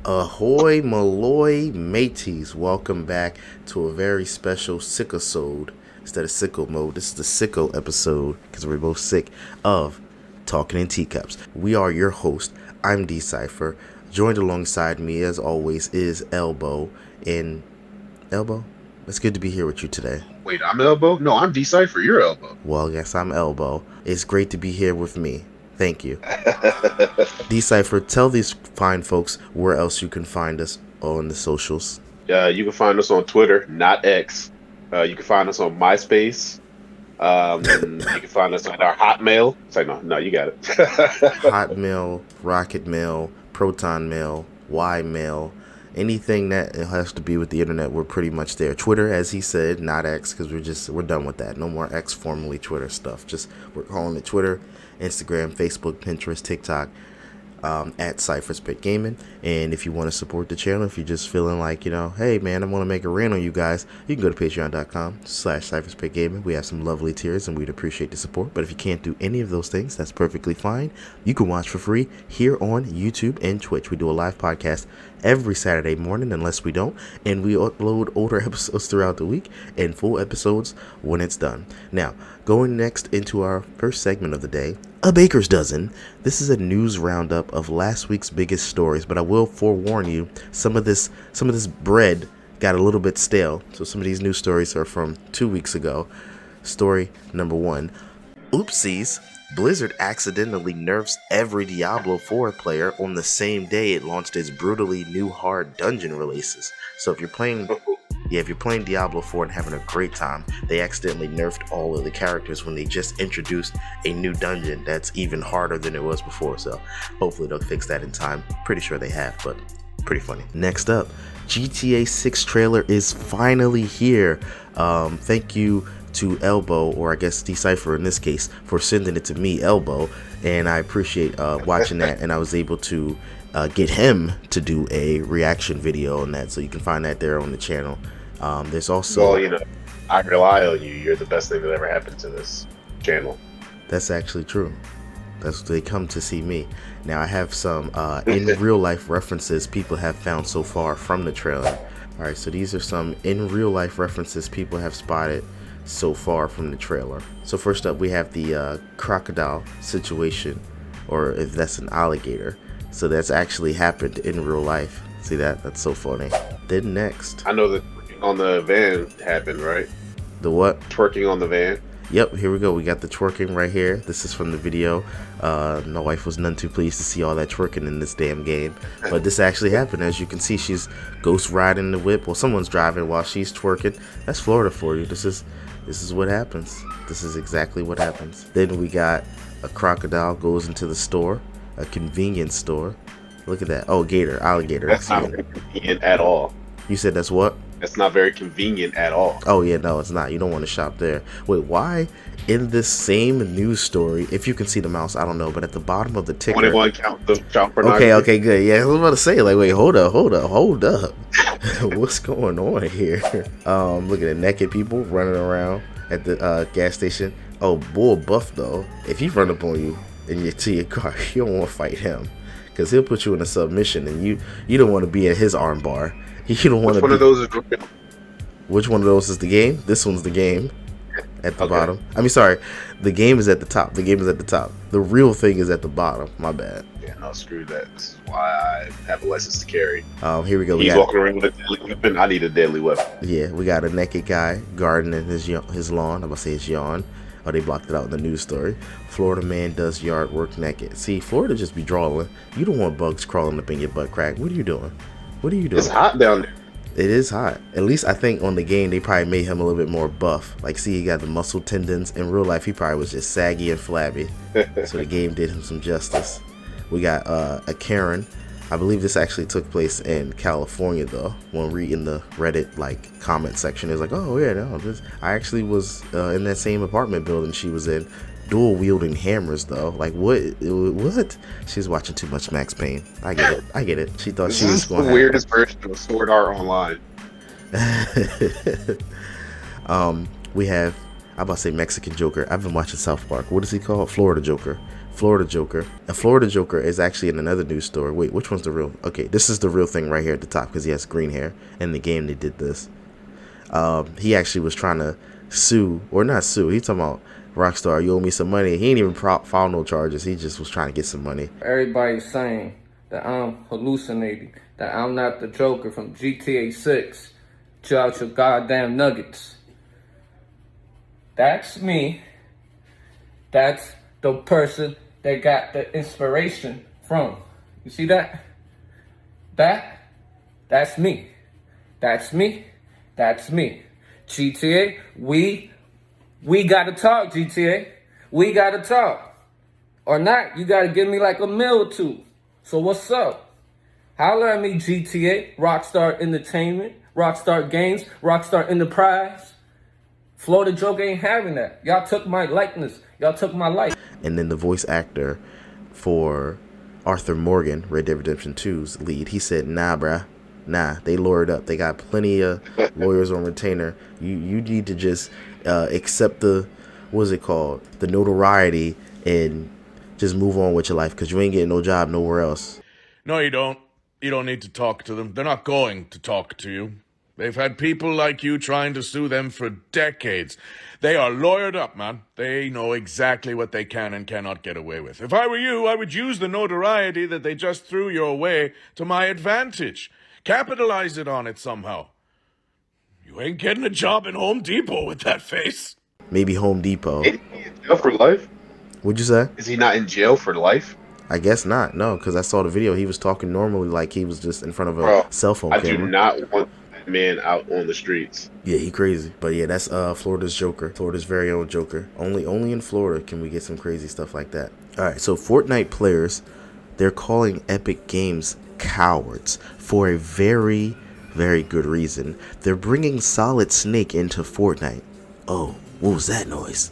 Ahoy Maloy mateys, welcome back to a very special sickosode. Instead of sicko mode, this is the sicko episode because we're both sick of talking in teacups. We are your host. I'm Cypher. Joined alongside me, as always, is Elbow. And Elbow, it's good to be here with you today. Wait, I'm Elbow? No, I'm Cypher. You're Elbow. Well, yes, I'm Elbow. It's great to be here with me. Thank you. Cypher, tell these fine folks where else you can find us on the socials. You can find us on Twitter, not X. You can find us on MySpace. You can find us on our Hotmail. It's like, no, you got it. Hotmail, Rocket Mail, Proton Mail, Y Mail, anything that has to be with the internet, we're pretty much there. Twitter, as he said, not X, because we're done with that. No more X, formerly Twitter stuff. Just we're calling it Twitter, Instagram, Facebook, Pinterest, TikTok. At Cypher's Pit Gaming. And if you want to support the channel, if you're just feeling like, hey man, I want to make a rant on you guys, you can go to patreon.com/Cypher's Pit Gaming. We have some lovely tiers and we'd appreciate the support. But if you can't do any of those things, that's perfectly fine. You can watch for free here on YouTube and Twitch. We do a live podcast every Saturday morning, unless we don't, and we upload older episodes throughout the week and full episodes when it's done. Now, going next into our first segment of the day, a baker's dozen. This is a news roundup of last week's biggest stories, but I will forewarn you, some of this bread got a little bit stale. So some of these news stories are from 2 weeks ago. Story number 1. Oopsies. Blizzard accidentally nerfs every Diablo 4 player on the same day it launched its brutally new hard dungeon releases. So if you're playing Diablo 4 and having a great time, they accidentally nerfed all of the characters when they just introduced a new dungeon that's even harder than it was before. So hopefully they'll fix that in time. Pretty sure they have, but pretty funny. Next up, GTA 6 trailer is finally here. Thank you to Elbow, or I guess Cypher in this case, for sending it to me, Elbow, and I appreciate watching that, and I was able to get him to do a reaction video on that, so you can find that there on the channel. There's also... Well, I rely on you. You're the best thing that ever happened to this channel. That's actually true. That's what they come to see me. Now, I have some in real life references people have found so far from the trailer. Alright, so these are some in real life references people have spotted so far from the trailer. So first up, we have the crocodile situation, or if that's an alligator. So that's actually happened in real life. See that? That's so funny. Then next, I know that twerking on the van happened, right? The what? Twerking on the van. Yep, here we go. We got the twerking right here. This is from the video. My wife was none too pleased to see all that twerking in this damn game. But this actually happened. As you can see, she's ghost riding the whip. Well, someone's driving while she's twerking. That's Florida for you. This is what happens. This is exactly what happens. Then we got a crocodile goes into the store, a convenience store. Look at that. Oh, alligator. That's not very convenient at all. You said that's what? That's not very convenient at all. Oh yeah, no, it's not. You don't want to shop there. Wait, why? In this same news story, if you can see the mouse, I don't know, but at the bottom of the ticker. 21 count the child pornography. Okay, good. Yeah, I was about to say, like, wait, hold up. What's going on here? Look at the naked people running around at the gas station. Oh, Bull Buff though, if he run up on you to your car, you don't want to fight him, because he'll put you in a submission, and you don't want to be in his arm bar. You don't want to. Which one of those is real? Which one of those is the game? This one's the game. At the bottom. I mean, sorry. The game is at the top. The real thing is at the bottom. My bad. Yeah, no, screw that. This is why I have a license to carry. Here we go. He's walking around with a deadly weapon. I need a deadly weapon. Yeah, we got a naked guy gardening his lawn. I'm about to say his yawn. Oh, they blocked it out in the news story. Florida man does yard work naked. See, Florida just be drawing. You don't want bugs crawling up in your butt crack. What are you doing? It's hot down there. It is hot. At least I think on the game they probably made him a little bit more buff. Like, see, he got the muscle tendons. In real life, he probably was just saggy and flabby. So the game did him some justice. We got a Karen. I believe this actually took place in California, though. When reading the Reddit comment section, it was like, oh yeah, no, I actually was in that same apartment building she was in. Dual wielding hammers though, like what? She's watching too much Max Payne. I get it. She thought she was going. The weirdest version of Sword Art Online. We have. I'm about to say Mexican Joker. I've been watching South Park. What is he called? Florida Joker. Florida Joker. A Florida Joker is actually in another news story. Wait, which one's the real? Okay, this is the real thing right here at the top because he has green hair. In the game, they did this. He actually was trying to sue, or not sue. He talking about Rockstar, you owe me some money. He ain't even filed no charges. He just was trying to get some money. Everybody's saying that I'm hallucinating, that I'm not the Joker from GTA 6. Chill out your goddamn nuggets. That's me. That's the person they got the inspiration from. You see that? That's me. That's me. That's me. GTA, we gotta talk, GTA. We gotta talk. Or not, you gotta give me like a meal or two. So what's up? Holler at me, GTA, Rockstar Entertainment, Rockstar Games, Rockstar Enterprise. Florida Joker ain't having that. Y'all took my likeness. Y'all took my life. And then the voice actor for Arthur Morgan, Red Dead Redemption 2's lead, he said, nah, bruh. Nah, they lawyered up. They got plenty of lawyers on retainer. You need to just accept the, what's it called? The notoriety and just move on with your life because you ain't getting no job nowhere else. No, you don't. You don't need to talk to them. They're not going to talk to you. They've had people like you trying to sue them for decades. They are lawyered up, man. They know exactly what they can and cannot get away with. If I were you, I would use the notoriety that they just threw your way to my advantage. Capitalize it on it somehow. You ain't getting a job in Home Depot with that face. Maybe Home Depot. Is he in jail for life? What'd you say? Is he not in jail for life? I guess not. No, because I saw the video. He was talking normally like he was just in front of a Bro, cell phone I camera. do not want that man out on the streets. Yeah, he crazy. But yeah, that's Florida's Joker. Florida's very own Joker. Only in Florida can we get some crazy stuff like that. All right, so Fortnite players, they're calling Epic Games cowards for a very, very good reason. They're bringing Solid Snake into Fortnite. Oh, what was that noise?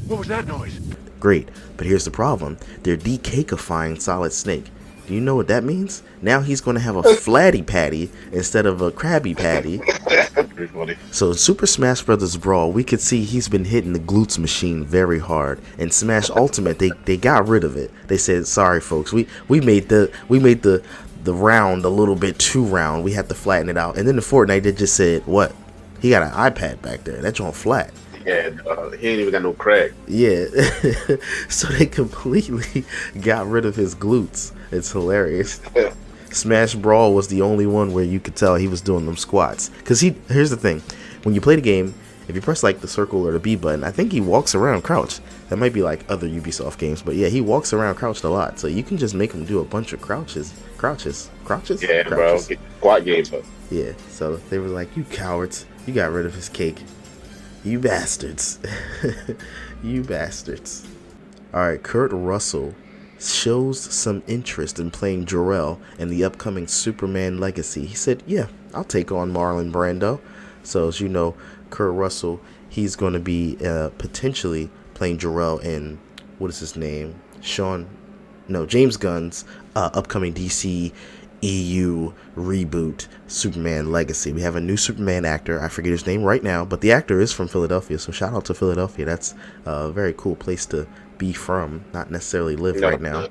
What was that noise? Great, but here's the problem. They're de-cakeifying Solid Snake. Do you know what that means? Now he's going to have a flatty patty instead of a Krabby Patty. Pretty funny. So in Super Smash Bros. Brawl, we could see he's been hitting the glutes machine very hard. In Smash Ultimate, they got rid of it. They said, sorry folks, we made the round a little bit too round. We had to flatten it out. And then the Fortnite, they just said, what? He got an iPad back there. That's on flat. Yeah, he ain't even got no crack. Yeah. So they completely got rid of his glutes. It's hilarious. Smash Brawl was the only one where you could tell he was doing them squats. Because here's the thing. When you play the game, if you press like the circle or the B button, I think he walks around crouched. That might be like other Ubisoft games. But yeah, he walks around crouched a lot. So you can just make him do a bunch of crouches. Yeah, Crouches? bro. Get the squat games up. Yeah. So they were like, you cowards. You got rid of his cake. You bastards. You bastards. Alright, Kurt Russell shows some interest in playing Jor-El in the upcoming Superman Legacy. He said, yeah, I'll take on Marlon Brando. So as you know, Kurt Russell, he's going to be potentially playing Jor-El in, what is his name? James Gunn's upcoming DC EU reboot, Superman Legacy. We have a new Superman actor. I forget his name right now, but the actor is from Philadelphia, so shout out to Philadelphia. That's a very cool place to be from, not necessarily live right now.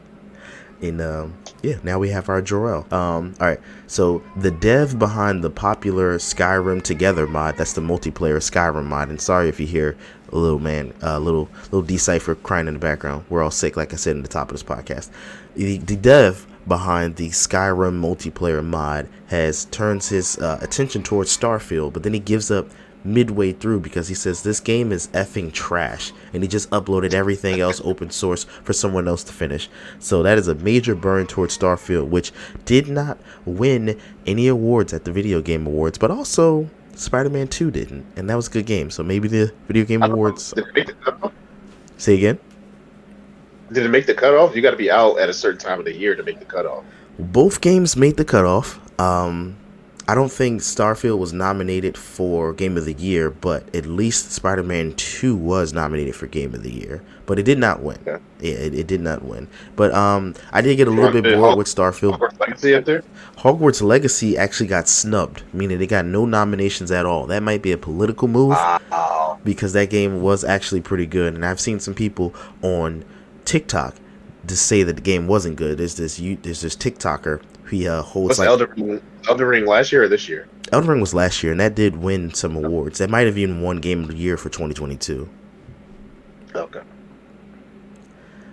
And now we have our Jor-El. All right, so the dev behind the popular Skyrim Together mod, that's the multiplayer Skyrim mod. And sorry if you hear a little Decipher crying in the background. We're all sick, like I said in the top of this podcast. The dev behind the Skyrim multiplayer mod has turned his attention towards Starfield, but then he gives up midway through because he says this game is effing trash, and he just uploaded everything else open source for someone else to finish. So that is a major burn towards Starfield, which did not win any awards at the Video Game Awards, but also Spider-Man 2 didn't, and that was a good game. So maybe the Video Game Awards. Did it make the cutoff? Say again? Did it make the cutoff? You got to be out at a certain time of the year to make the cutoff. Both games made the cutoff. I don't think Starfield was nominated for Game of the Year, but at least Spider-Man 2 was nominated for Game of the Year. But it did not win. Yeah, it did not win. But I did get a little bit bored with Starfield. Hogwarts Legacy up there? Hogwarts Legacy actually got snubbed, meaning they got no nominations at all. That might be a political move because that game was actually pretty good. And I've seen some people on TikTok to say that the game wasn't good. There's this TikToker. He holds What's like Elden Ring last year or this year? Elden Ring was last year, and that did win some awards. That might have even won Game of the Year for 2022. Okay.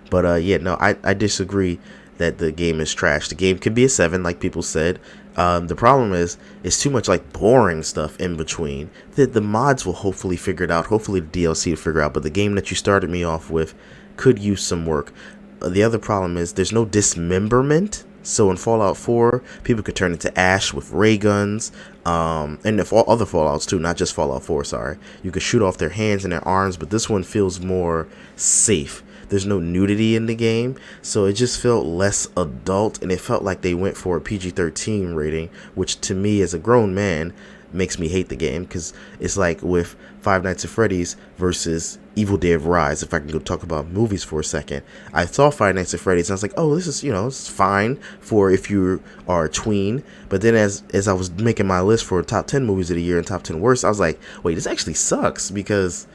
But yeah, no, I disagree that the game is trash. The game could be a 7, like people said. The problem is it's too much like boring stuff in between. The mods will hopefully figure it out. Hopefully the DLC will figure it out. But the game that you started me off with could use some work. The other problem is there's no dismemberment. So in Fallout 4, people could turn into ash with ray guns, and if all other Fallouts too, not just Fallout 4. Sorry, you could shoot off their hands and their arms, but this one feels more safe. There's no nudity in the game, so it just felt less adult, and it felt like they went for a PG-13 rating, which to me as a grown man makes me hate the game, because it's like with Five Nights at Freddy's versus Evil Dead Rise. If I can go talk about movies for a second, I saw Five Nights at Freddy's and I was like, oh, this is, it's fine for if you are a tween. But then as I was making my list for top 10 movies of the year and top 10 worst, I was like, wait, this actually sucks, because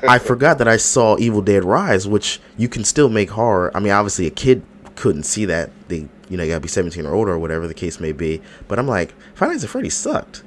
I forgot that I saw Evil Dead Rise, which you can still make horror. I mean, obviously a kid couldn't see that. They, you gotta be 17 or older or whatever the case may be. But I'm like, Five Nights at Freddy's sucked.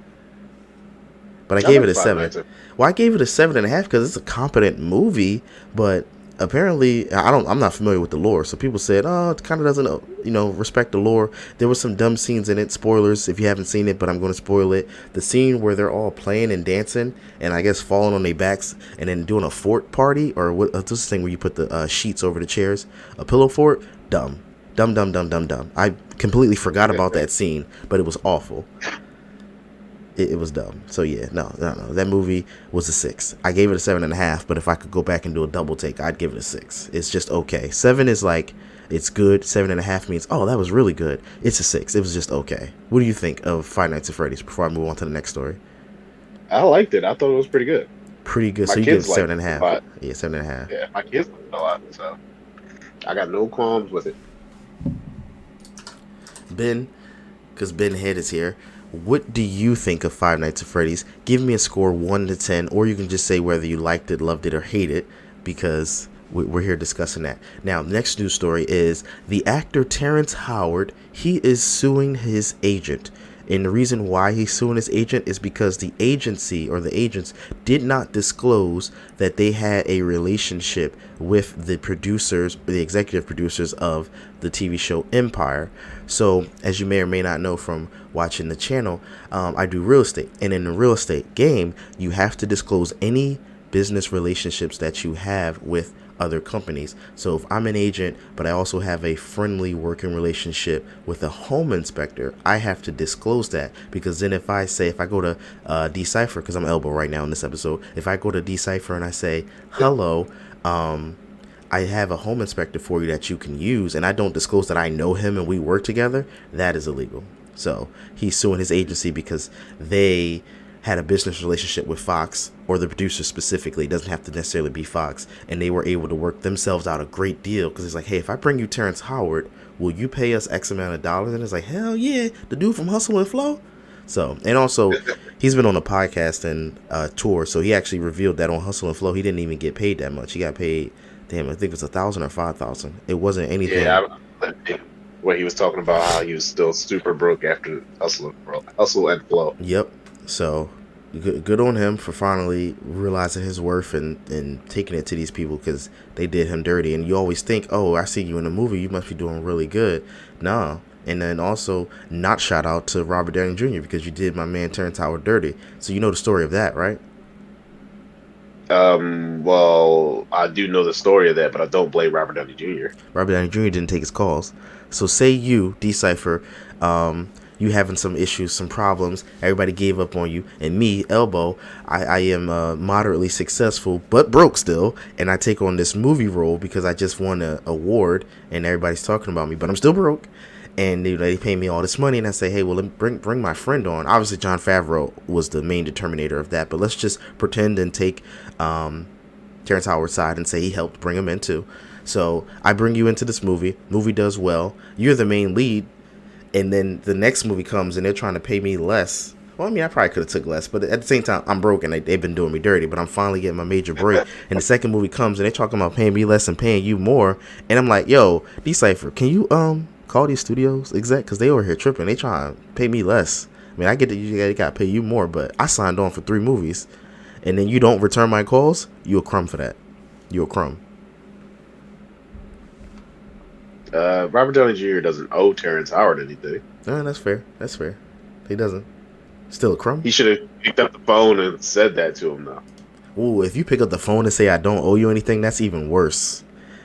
But I gave it a 7. Well, I gave it a 7.5 because it's a competent movie, but apparently I'm not familiar with the lore. So people said, oh, it kind of doesn't, respect the lore. There were some dumb scenes in it. Spoilers if you haven't seen it, but I'm going to spoil it. The scene where they're all playing and dancing and I guess falling on their backs and then doing a fort party, or what's this thing where you put the sheets over the chairs? A pillow fort? Dumb. Dumb. I completely forgot about that scene, but it was awful. It was dumb. So yeah, no. That movie was a 6. I gave it a 7.5, but if I could go back and do a double take, I'd give it a 6. It's just okay. 7 is like, it's good. 7.5 means, oh, that was really good. It's a 6. It was just okay. What do you think of Five Nights at Freddy's before I move on to the next story? I liked it. I thought it was pretty good. Pretty good. So you give it 7.5. Yeah, 7.5. Yeah, my kids liked it a lot, so I got no qualms with it. Ben, because Ben Head is here. What do you think of Five Nights at Freddy's? Give me a score 1 to 10, or you can just say whether you liked it, loved it, or hate it, because we're here discussing that. Now, the next news story is the actor Terrence Howard. He is suing his agent. And the reason why he's suing his agent is because the agency or the agents did not disclose that they had a relationship with the producers, the executive producers of the TV show Empire. So, as you may or may not know from watching the channel, I do real estate. And in the real estate game, you have to disclose any business relationships that you have with other companies. So if I'm an agent, but I also have a friendly working relationship with a home inspector, I have to disclose that, because then if I go to Decipher, because I'm elbow right now in this episode, if I go to Decipher and I say, hello, I have a home inspector for you that you can use, and I don't disclose that I know him and we work together, that is illegal. So he's suing his agency because they had a business relationship with Fox, or the producer specifically. It doesn't have to necessarily be Fox, and they were able to work themselves out a great deal, because it's like, hey, if I bring you Terrence Howard, will you pay us X amount of dollars? And it's like, hell yeah, the dude from Hustle and Flow. So, and also he's been on a podcast and tour, so he actually revealed that on Hustle and Flow he didn't even get paid that much. He got paid, damn, I think it was $1,000 or $5,000. It wasn't anything. Yeah, where he was talking about how he was still super broke after Hustle and Flow. Yep. So good on him for finally realizing his worth and taking it to these people, because they did him dirty. And you always think, oh, I see you in a movie, you must be doing really good. Nah. And then also not shout out to Robert Downey Jr. because you did my man Terrence Howard dirty. So you know the story of that, right? Well, I do know the story of that, but I don't blame Robert Downey Jr. Robert Downey Jr. didn't take his calls. So say you, Decipher, you having some issues, some problems, everybody gave up on you, and me, Elbow, I am moderately successful but broke still, and I take on this movie role because I just won an award and everybody's talking about me, but I'm still broke, and they pay me all this money, and I say, hey, well, let me bring my friend on. Obviously Jon Favreau was the main determinator of that, but let's just pretend and take Terrence Howard's side and say he helped bring him in too. So I bring you into this movie does well, you're the main lead, and then the next movie comes and they're trying to pay me less Well, I mean, I probably could have took less, but at the same time, I'm broke and they've been doing me dirty. But I'm finally getting my major break, and the second movie comes and they're talking about paying me less and paying you more, and I'm like, yo, Cypher, can you call these studios exec because they over here tripping. They trying to pay me less. I mean, I get that you got to pay you more, but I signed on for 3 movies, and then you don't return my calls. You a crumb for that. You a crumb. Robert Downey Jr. doesn't owe Terrence Howard anything. No, that's fair. That's fair. He doesn't. Still a crumb. He should have picked up the phone and said that to him, though. Ooh, if you pick up the phone and say I don't owe you anything, that's even worse.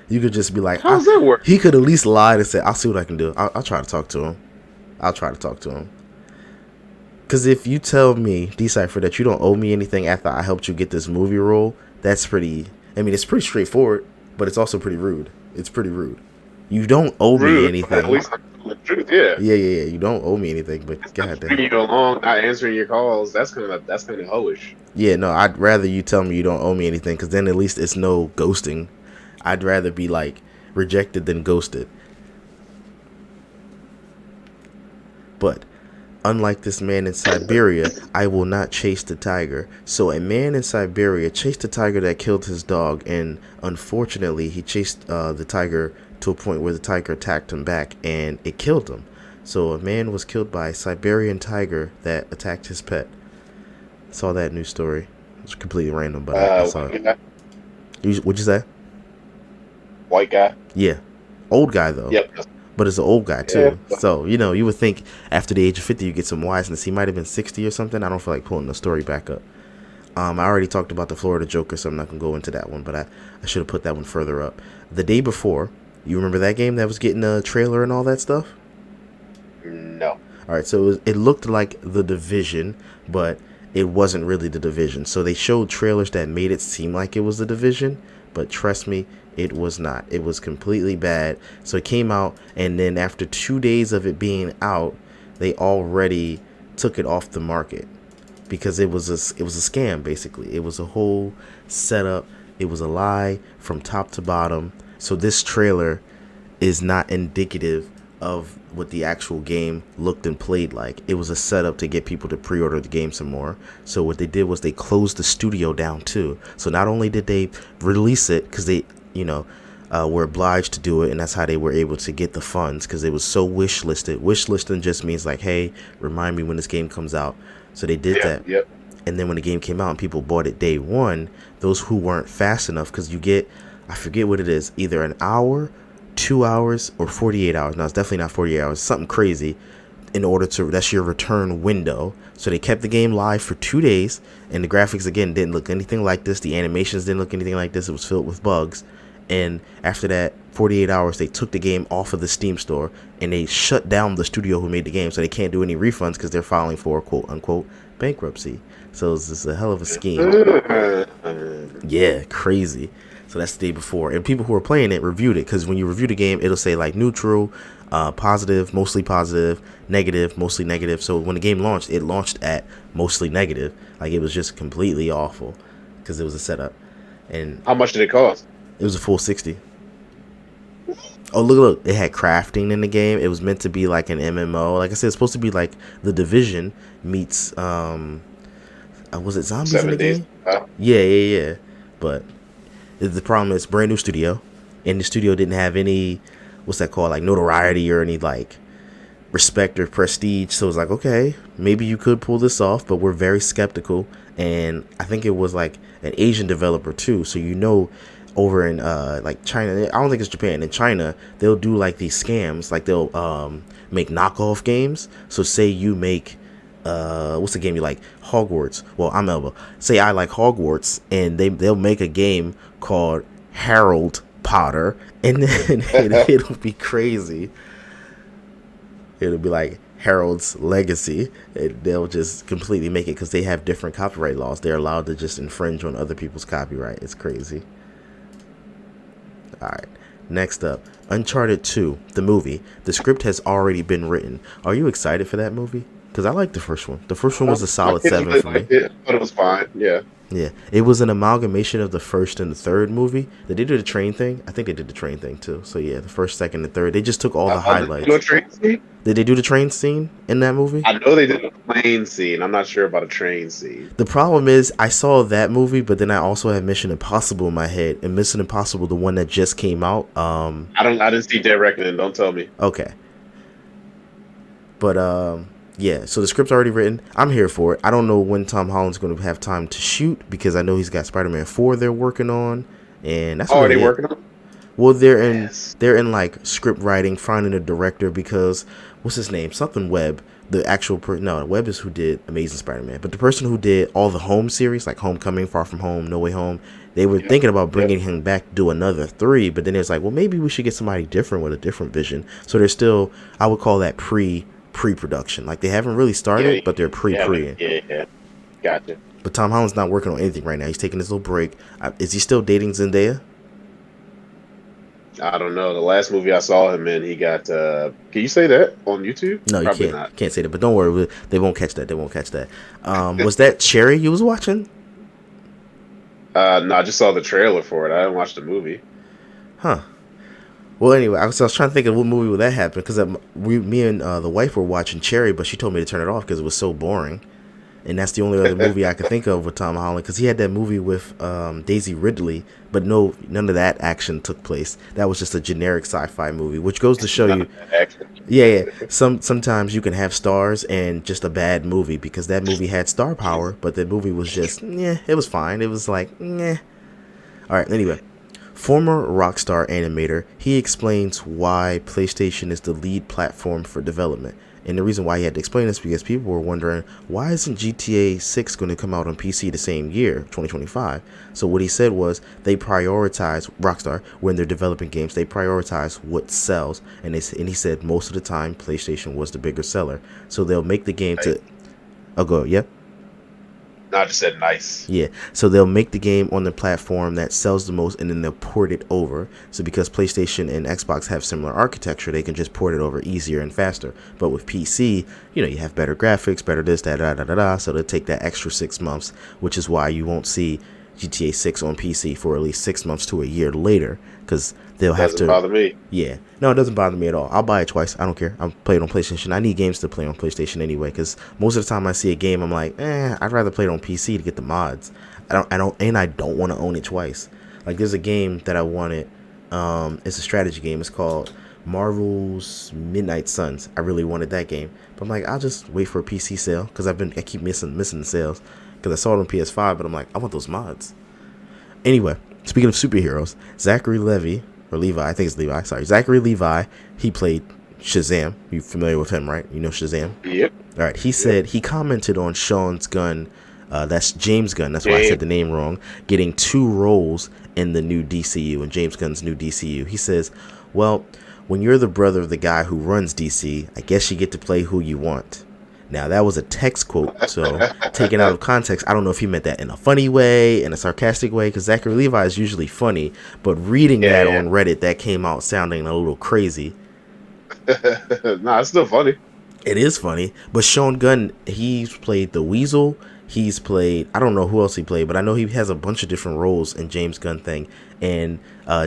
You could just be like, how's that work? He could at least lie and say, I'll see what I can do. I'll try to talk to him. Because if you tell me, Cypher, that you don't owe me anything after I helped you get this movie role, that's pretty, I mean, it's pretty straightforward, but it's also pretty rude. It's pretty rude. You don't owe me anything. At least the truth, yeah. Yeah. You don't owe me anything, but God damn. You go along, not answering your calls. That's kind of hoish. Yeah, no, I'd rather you tell me you don't owe me anything, because then at least it's no ghosting. I'd rather be like rejected than ghosted. But unlike this man in Siberia, I will not chase the tiger. So a man in Siberia chased the tiger that killed his dog, and unfortunately he chased the tiger to a point where the tiger attacked him back and it killed him. So a man was killed by a Siberian tiger that attacked his pet. Saw that news story. It was completely random, but I saw it. What'd you say? White guy? Yeah. Old guy, though. Yep. But it's an old guy, too. Yeah. So, you would think after the age of 50, you get some wiseness. He might have been 60 or something. I don't feel like pulling the story back up. I already talked about the Florida Joker, so I'm not going to go into that one, but I should have put that one further up. The day before, you remember that game that was getting a trailer and all that stuff? No. All right, so it looked like The Division, but it wasn't really The Division. So they showed trailers that made it seem like it was The Division, but trust me, it was not. It was completely bad. So it came out, and then after 2 days of it being out, they already took it off the market because it was a scam, basically. It was a whole setup. It was a lie from top to bottom. So this trailer is not indicative of what the actual game looked and played like. It was a setup to get people to pre-order the game some more. So what they did was they closed the studio down too. So not only did they release it because they were obliged to do it, and that's how they were able to get the funds, because it was so wish listed. Wish listing just means like, hey, remind me when this game comes out. So they did that. Yep. And then when the game came out and people bought it day one, those who weren't fast enough, because you get, I forget what it is, either an hour, 2 hours, or 48 hours. No, it's definitely not 48 hours. Something crazy. In order to, that's your return window. So they kept the game live for 2 days, and the graphics again didn't look anything like this. The animations didn't look anything like this. It was filled with bugs. And after that 48 hours, they took the game off of the Steam store and they shut down the studio who made the game, so they can't do any refunds because they're filing for quote unquote bankruptcy. So it's just a hell of a scheme. Yeah, crazy. So that's the day before, and people who are playing it reviewed it, because when you review the game, it'll say like neutral, positive, mostly positive, negative, mostly negative. So when the game launched, it launched at mostly negative. Like, it was just completely awful because it was a setup. And how much did it cost? It was a full 60. Oh, look, it had crafting in the game. It was meant to be like an MMO. Like I said, it's supposed to be like The Division meets was it zombies 7 in the days. game? Yeah. But the problem is, brand new studio, and the studio didn't have any, what's that called, like notoriety or any like respect or prestige. So it's like, okay, maybe you could pull this off, but we're very skeptical. And I think it was like an Asian developer too. So over in like China, I don't think it's Japan, in China they'll do like these scams, like they'll make knockoff games. So say you make what's the game you like, Hogwarts. Well, I'm Elba. Say I like Hogwarts, and they'll make a game called Harold Potter, and then it'll be crazy. It'll be like Harold's Legacy, and they'll just completely make it, because they have different copyright laws. They're allowed to just infringe on other people's copyright. It's crazy. Alright, next up, Uncharted 2, the movie. The script has already been written. Are you excited for that movie? because I liked the first one. The first one was a My solid kids 7 really for me. liked it. I thought it was fine. Yeah. Yeah, it was an amalgamation of the first and the third movie. They did the train thing. I think they did the train thing too. So yeah, the first, second, and third. They just took all the The highlights. train scene? Did they do the train scene in that movie? I know they did a plane scene. I'm not sure about a train scene. The problem is I saw that movie, but then I also have Mission Impossible in my head, and Mission Impossible, the one that just came out. I didn't see Dead Reckoning. Don't tell me. Okay, but yeah. So the script's already written. I'm here for it. I don't know when Tom Holland's going to have time to shoot because I know he's got Spider-Man 4 they're working on, and that's Oh, are they really it. working on it? Well, Yes. they're in like script writing, finding a director because what's his name? Something Webb. The actual no, Webb is who did Amazing Spider-Man, but the person who did all the Home series, like Homecoming, Far From Home, No Way Home, they were thinking about bringing him back to do another 3, but then it's like, well, maybe we should get somebody different with a different vision. So they're still, I would call that pre-production. Like they haven't really started, but they're pre. Yeah. Gotcha. But Tom Holland's not working on anything right now. He's taking his little break. Is he still dating Zendaya? I don't know. The last movie I saw him in, he got. Can you say that on YouTube? No, you Probably can't. not. Can't say that. But don't worry, they won't catch that. They won't catch that. Was that Cherry you was watching? No, I just saw the trailer for it. I didn't watch the movie. Huh. Well, anyway, I was trying to think of what movie would that happen because me and the wife were watching Cherry, but she told me to turn it off because it was so boring. And that's the only other movie I could think of with Tom Holland because he had that movie with Daisy Ridley, but none of that action took place. That was just a generic sci-fi movie, which goes to show you, yeah. Sometimes you can have stars and just a bad movie because that movie had star power, but the movie was just, yeah, it was fine. It was like, yeah. All right, anyway. Former Rockstar animator, he explains why PlayStation is the lead platform for development. And the reason why he had to explain this because people were wondering, why isn't GTA 6 going to come out on PC the same year, 2025? So what he said was they prioritize, Rockstar, when they're developing games, they prioritize what sells. And he said most of the time PlayStation was the bigger seller. So they'll make the game to... Oh, go, yeah? No, I just said nice. Yeah, so they'll make the game on the platform that sells the most and then they'll port it over. So because PlayStation and Xbox have similar architecture, they can just port it over easier and faster. But with PC, you have better graphics, better this, that, so they'll take that extra 6 months, which is why you won't see GTA 6 on PC for at least 6 months to a year later because they'll have to... Doesn't bother me. Yeah. No, it doesn't bother me at all. I'll buy it twice. I don't care. I'll play it on PlayStation. I need games to play on PlayStation anyway because most of the time I see a game, I'm like, I'd rather play it on PC to get the mods. I don't want to own it twice. Like there's a game that I wanted. It's a strategy game. It's called Marvel's Midnight Suns. I really wanted that game, but I'm like, I'll just wait for a PC sale because I keep missing the sales because I saw it on PS5, but I'm like, I want those mods. Anyway, speaking of superheroes, Zachary Levi, I think it's Levi, sorry. Zachary Levi, he played Shazam. You familiar with him, right? You know Shazam? Yep. All right, he said, he commented on Sean's Gunn, that's James Gunn, that's why I said the name wrong, getting 2 roles in the new DCU, in James Gunn's new DCU. He says, well, when you're the brother of the guy who runs DC, I guess you get to play who you want. Now, that was a text quote, so taken out of context, I don't know if he meant that in a funny way, in a sarcastic way, because Zachary Levi is usually funny, but reading that on Reddit, that came out sounding a little crazy. Nah, it's still funny. It is funny, but Sean Gunn, he's played the Weasel, he's played, I don't know who else he played, but I know he has a bunch of different roles in James Gunn thing, and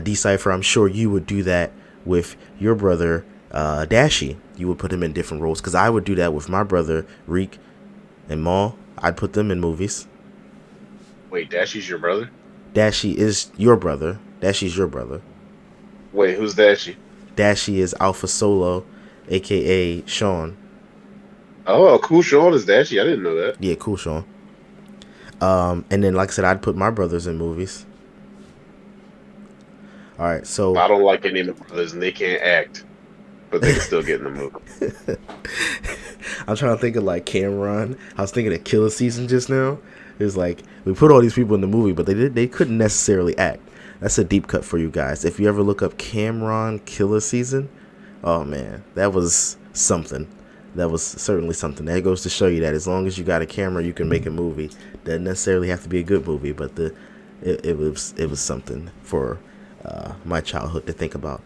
D-Cypher, I'm sure you would do that with your brother, Dashi. You would put him in different roles because I would do that with my brother Reek and Maul. I'd put them in movies. Wait, Dashy's your brother? Dashi is your brother. Dashi's your brother. Wait, who's Dashy? Dashi is Alpha Solo, aka Sean. Oh, Cool Sean is Dashy. I didn't know that. Yeah, cool Sean. And then like I said, I'd put my brothers in movies. All right, so I don't like any of the brothers and they can't act, but they can still get in the movie. I'm trying to think of like Cameron. I was thinking of Killer Season just now. It's like we put all these people in the movie, but they couldn't necessarily act. That's a deep cut for you guys. If you ever look up Cameron Killer Season, oh man, that was something. That was certainly something. That goes to show you that as long as you got a camera, you can make a movie. Doesn't necessarily have to be a good movie, but it was something for my childhood to think about.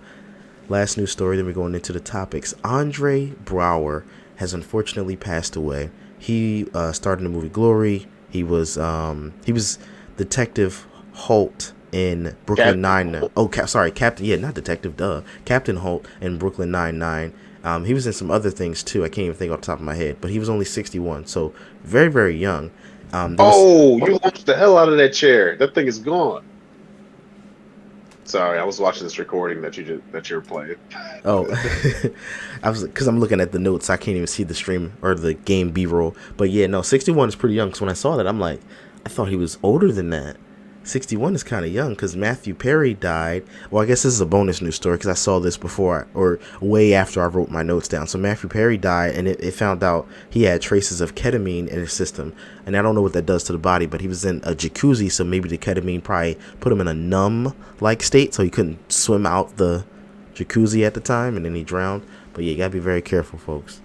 Last news story, then we're going into the topics. Andre Braugher has unfortunately passed away. He starred in the movie Glory. He was Detective Holt in Brooklyn Captain Nine-Nine. Holt. Oh, sorry, Captain. Yeah, not Detective. Duh, Captain Holt in Brooklyn Nine-Nine. He was in some other things too. I can't even think off the top of my head. But he was only 61, so very, very young. There was Oh, you launched the hell out of that chair. That thing is gone. Sorry, I was watching this recording that you were playing. Oh, I was because I'm looking at the notes. I can't even see the stream or the game B-roll. But yeah, no, 61 is pretty young. Because when I saw that, I'm like, I thought he was older than that. 61 is kind of young because Matthew Perry died. Well, I guess this is a bonus news story because I saw this before or way after I wrote my notes down. So Matthew Perry died, and it found out he had traces of ketamine in his system. And I don't know what that does to the body, but he was in a jacuzzi, so maybe the ketamine probably put him in a numb-like state, so he couldn't swim out the jacuzzi at the time, and then he drowned. But yeah, you gotta be very careful, folks.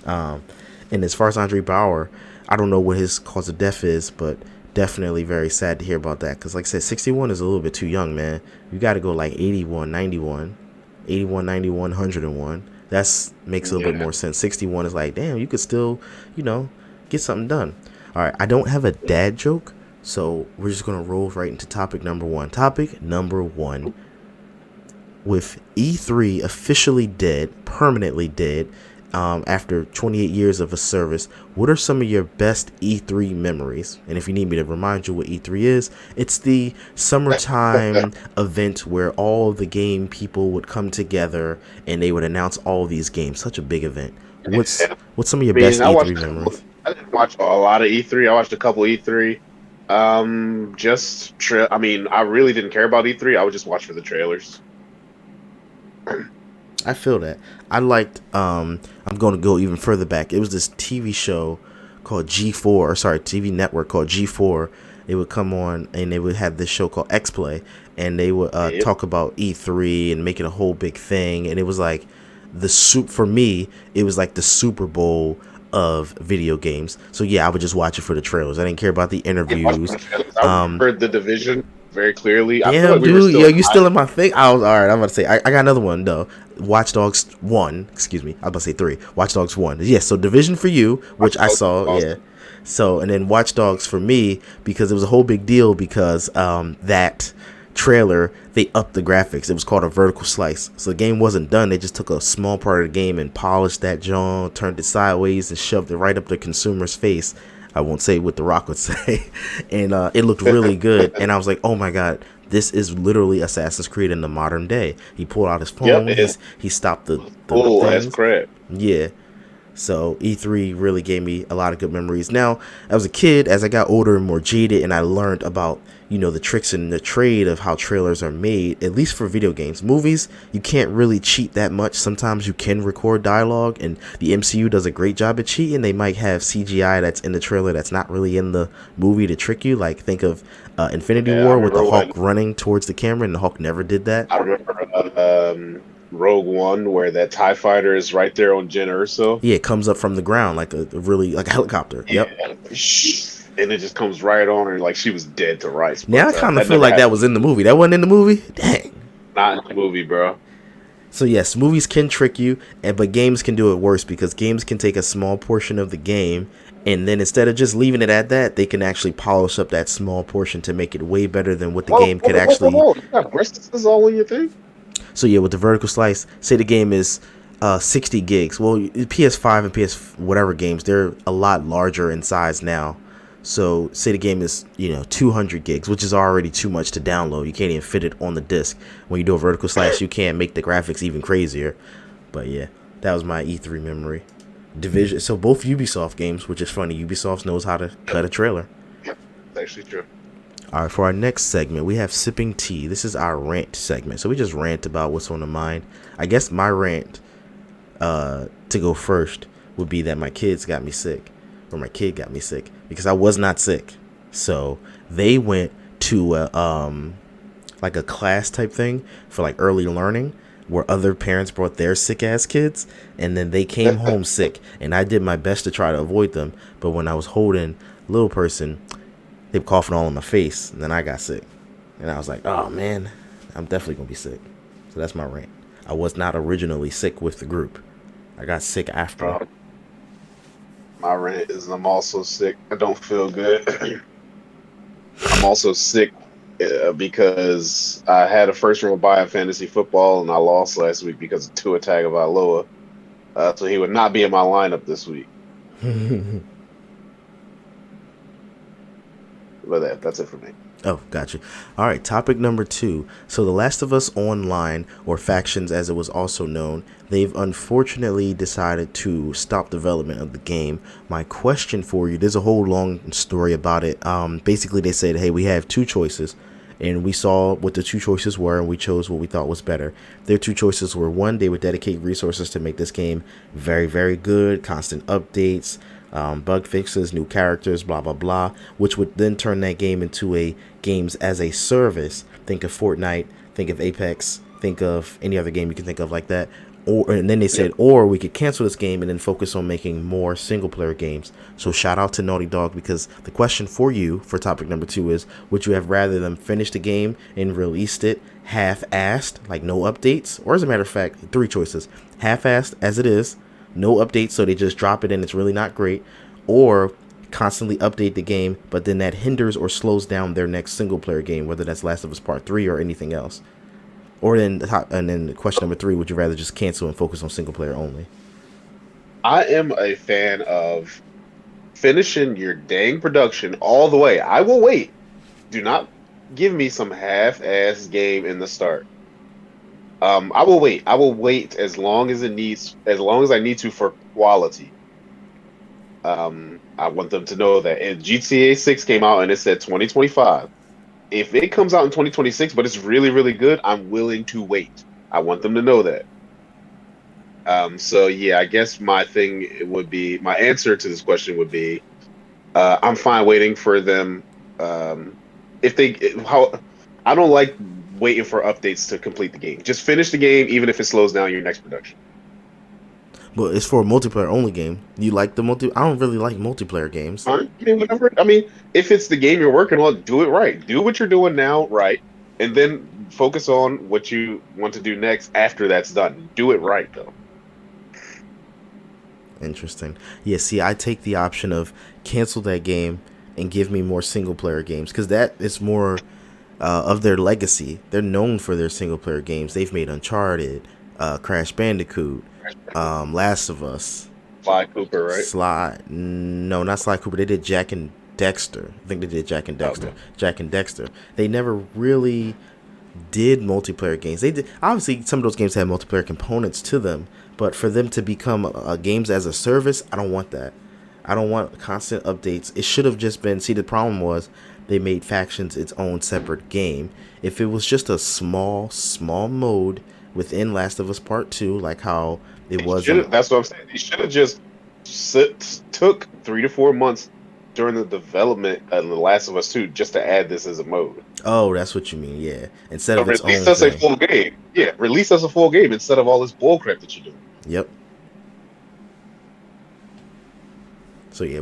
And as far as Andre Bauer, I don't know what his cause of death is, but definitely very sad to hear about that. Because like I said, 61 is a little bit too young, man. You got to go like 81, 91, 81, 91, 101. That makes a little bit more sense. 61 is like, damn, you could still, get something done. All right, I don't have a dad joke, so we're just going to roll right into topic number one. Topic number one. With E3 officially dead, permanently dead, after 28 years of a service, what are some of your best E3 memories? And if you need me to remind you what E3 is, it's the summertime event where all of the game people would come together and they would announce all these games. Such a big event. What's some of your best E3 memories? I didn't watch a lot of E3. I watched a couple E3. I really didn't care about E3. I would just watch for the trailers. I feel that. I liked, I'm going to go even further back. It was this TV show called TV network called G4. It would come on and they would have this show called X-Play, and they would talk about E3 and make it a whole big thing. And it was like for me, it was like the Super Bowl of video games. So yeah, I would just watch it for the trailers. I didn't care about the interviews. I heard The Division very clearly. Damn, dude, you still in my thing? I was all right. I'm about to say I got another one though. Watch Dogs 1. Excuse me. I was about to say 3. Watch Dogs 1. Yes. Yeah, so Division for you, which I saw. Awesome. Yeah. So and then Watch Dogs for me because it was a whole big deal because that trailer they upped the graphics. It was called a vertical slice. So the game wasn't done. They just took a small part of the game and polished that joint, turned it sideways, and shoved it right up the consumer's face. I won't say what The Rock would say. And it looked really good. And I was like, oh my God, this is literally Assassin's Creed in the modern day. He pulled out his phone. He stopped the things. That's crap. Yeah. So E3 really gave me a lot of good memories. Now, as a kid, as I got older and more jaded and I learned about, the tricks and the trade of how trailers are made, at least for video games. Movies, you can't really cheat that much. Sometimes you can record dialogue, and the MCU does a great job at cheating. They might have CGI that's in the trailer that's not really in the movie to trick you. Like, think of Infinity War with the Hulk running towards the camera, and the Hulk never did that. I remember Rogue One where that TIE fighter is right there on Jyn Erso. Yeah, it comes up from the ground like a helicopter. Yeah. Yep. And it just comes right on her like she was dead to rights. Now I kind of feel like that was in the movie. That wasn't in the movie? Dang. Not in the movie, bro. So yes, movies can trick you, but games can do it worse because games can take a small portion of the game, and then instead of just leaving it at that, they can actually polish up that small portion to make it way better than what the game could actually. You got breasts all in your thing? So yeah, with the vertical slice, say the game is 60 gigs. Well, PS5 and PS whatever games, they're a lot larger in size now. So say the game is 200 gigs, which is already too much to download. You can't even fit it on the disc. When you do a vertical slice, you can't make the graphics even crazier. But yeah, that was my E3 memory. Division. So both Ubisoft games, which is funny. Ubisoft knows how to cut a trailer. Yep, that's actually true. All right, for our next segment, we have Sipping Tea. This is our rant segment. So we just rant about what's on the mind. I guess my rant to go first would be that my kids got me sick. Or my kid got me sick because I was not sick. So they went to like a class type thing for like early learning where other parents brought their sick ass kids, and then they came home sick, and I did my best to try to avoid them. But when I was holding little person, they were coughing all in my face, and then I got sick, and I was like, oh man, I'm definitely gonna be sick. So that's my rant. I was not originally sick with the group. I got sick after. My rant is I'm also sick. I don't feel good. I'm also sick because I had a first round bye in fantasy football and I lost last week because of Tua Tagovailoa. So he would not be in my lineup this week. But that's it for me. Oh, gotcha. All right, topic number 2. So The Last of Us Online, or Factions as it was also known, they've unfortunately decided to stop development of the game. My question for you, there's a whole long story about it. Basically, they said, hey, we have two choices. And we saw what the two choices were, and we chose what we thought was better. Their two choices were, one, they would dedicate resources to make this game very, very good, constant updates, bug fixes, new characters, blah, blah, blah, which would then turn that game into a games as a service. Think of Fortnite, think of Apex, think of any other game you can think of like that. And then they said, or we could cancel this game and then focus on making more single player games. So shout out to Naughty Dog, because the question for you for topic number 2 is, would you have rather them finish the game and released it half-assed, like no updates? Or as a matter of fact, 3 choices: half-assed as it is, no updates, so they just drop it and it's really not great, or constantly update the game, but then that hinders or slows down their next single player game, whether that's Last of Us Part 3 or anything else. Or then, and then question number 3, would you rather just cancel and focus on single player only? I am a fan of finishing your dang production all the way. I will wait. Do not give me some half-ass game in the start. I will wait. I will wait as long as as long as I need to for quality. I want them to know that. And GTA 6 came out and it said 2025. If it comes out in 2026, but it's really, really good, I'm willing to wait. I want them to know that. So yeah, I guess my answer to this question would be, I'm fine waiting for them. If they, how, I don't like waiting for updates to complete the game. Just finish the game, even if it slows down your next production. But it's for a multiplayer only game. You like the multi? I don't really like multiplayer games. Fine. I mean, whatever. I mean, if it's the game you're working on, do it right. Do what you're doing now right, and then focus on what you want to do next after that's done. Do it right, though. Interesting. Yeah, see, I take the option of cancel that game and give me more single player games, because that is more of their legacy. They're known for their single player games. They've made Uncharted, Crash Bandicoot, Last of Us, Sly Cooper, right? No, not Sly Cooper. They did Jack and Dexter. I think they did Jack and Dexter. Okay. Jack and Dexter. They never really did multiplayer games. They did, obviously some of those games had multiplayer components to them, but for them to become games as a service, I don't want that. I don't want constant updates. It should have just been, see, the problem was they made Factions its own separate game. If it was just a small mode within Last of Us Part 2, like how it was. That's what I'm saying. They should have just took 3 to 4 months during the development of The Last of Us 2 just to add this as a mode. Oh, that's what you mean, yeah. Instead So of its release own us a thing. full game. Yeah, release us a full game instead of all this bullcrap that you're doing. Yep. So yeah,